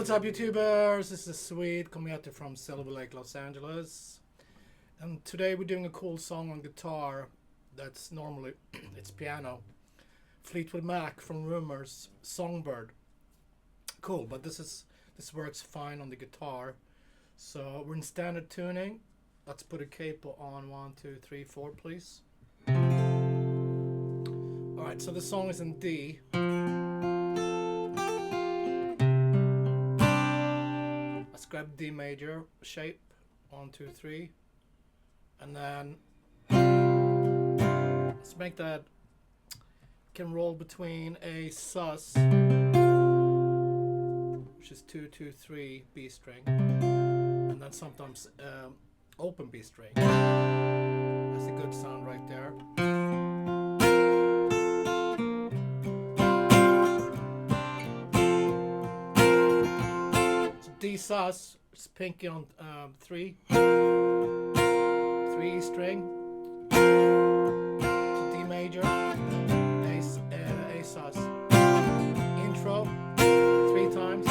what's up, YouTubers? This is Swede coming at you from Silver Lake, Los Angeles. And today we're doing a cool song on guitar that's normally, it's piano. Fleetwood Mac from Rumors, Songbird. Cool, but this works fine on the guitar. So we're in standard tuning. Let's put a capo on 1, 2, 3, 4, please. Alright, so the song is in D. Let's grab D major shape, 1, 2, 3, and then let's make that can roll between a sus, which is 2, 2, 3 B string, and then sometimes open B string. That's a good sound right there. D sus, it's pinky on 3 string to D major, A sus, intro 3 times,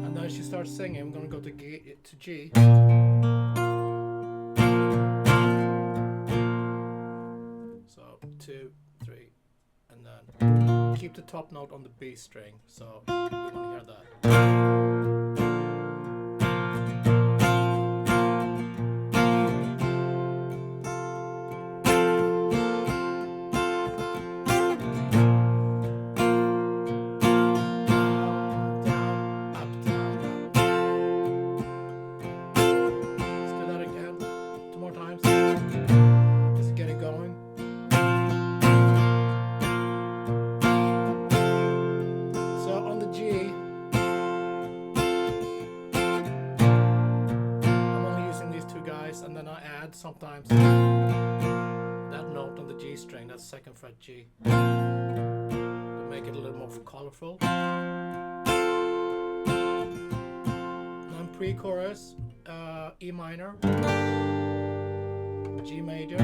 and then she starts singing. I'm gonna go to G. So 2, 3, and then keep the top note on the B string, so we want to hear that. Down, up, down, down. Let's do that again. 2 more times. Just get it going. And then I add sometimes that note on the G string, that's 2nd fret G, to make it a little more colorful. And pre-chorus, E minor, G major,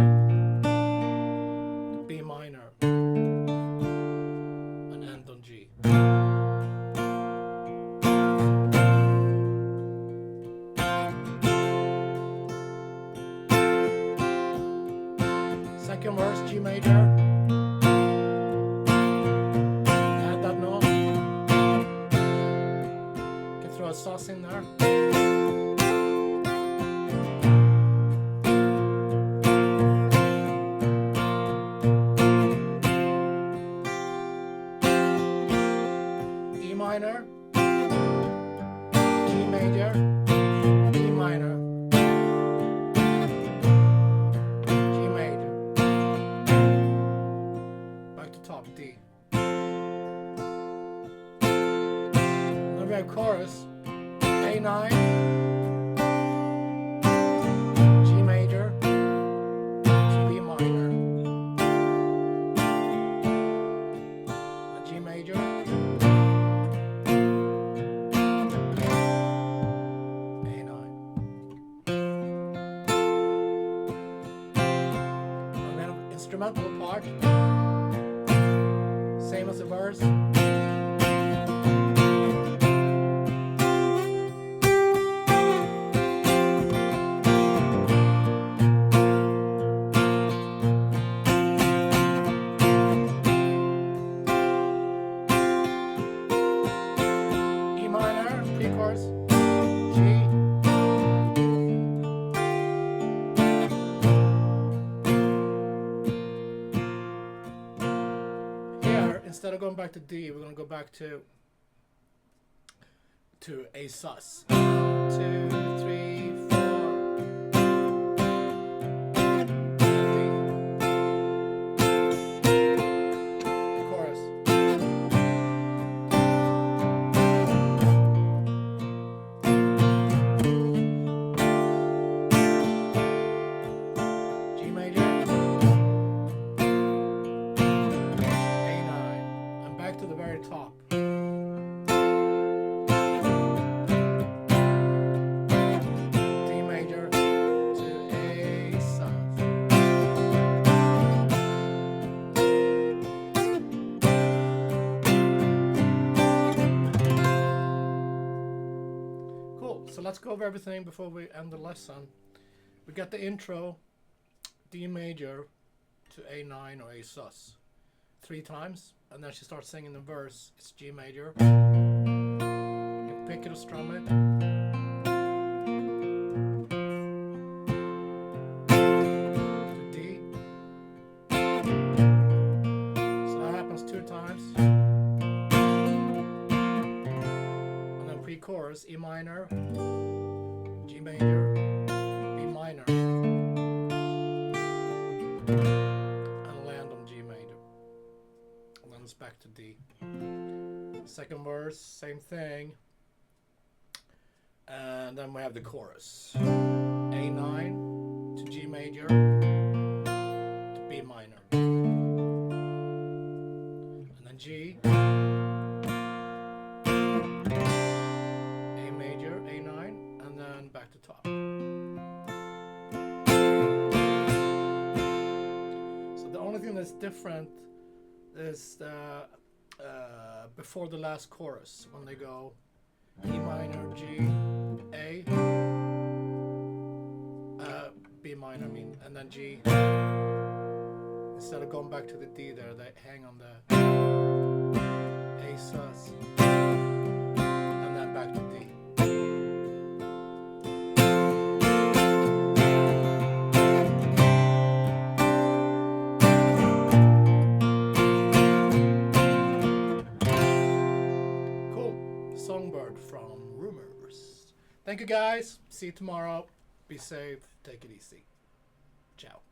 B minor, and end on G. Second verse, G major, add that note, can throw a sus in there, E minor, G major, E minor, top D. Then we have chorus, A9, G major, to B minor, a G major, A9. And then instrumental part. Same as the verse. E minor, pre-chorus, G. Instead of going back to D, we're going to go back to A sus. 1, 2, 3, 4. The chorus. G major. To the very top. So let's go over everything before we end the lesson. We got the intro, D major to A9 or A sus 3 times, and then she starts singing the verse. It's G major. You pick it or strum it. To D. So that happens 2 times. And then pre-chorus, E minor, G major, B minor. Back to D. Second verse, same thing. And then we have the chorus. A9 to G major to B minor. And then G. A major, A9, and then back to top. So the only thing that's different is the before the last chorus, when they go E minor, G, A, B minor, I mean, and then G. Instead of going back to the D there, they hang on the A sus, and then back to D. Songbird from Rumors. Thank you guys. See you tomorrow. Be safe. Take it easy. Ciao.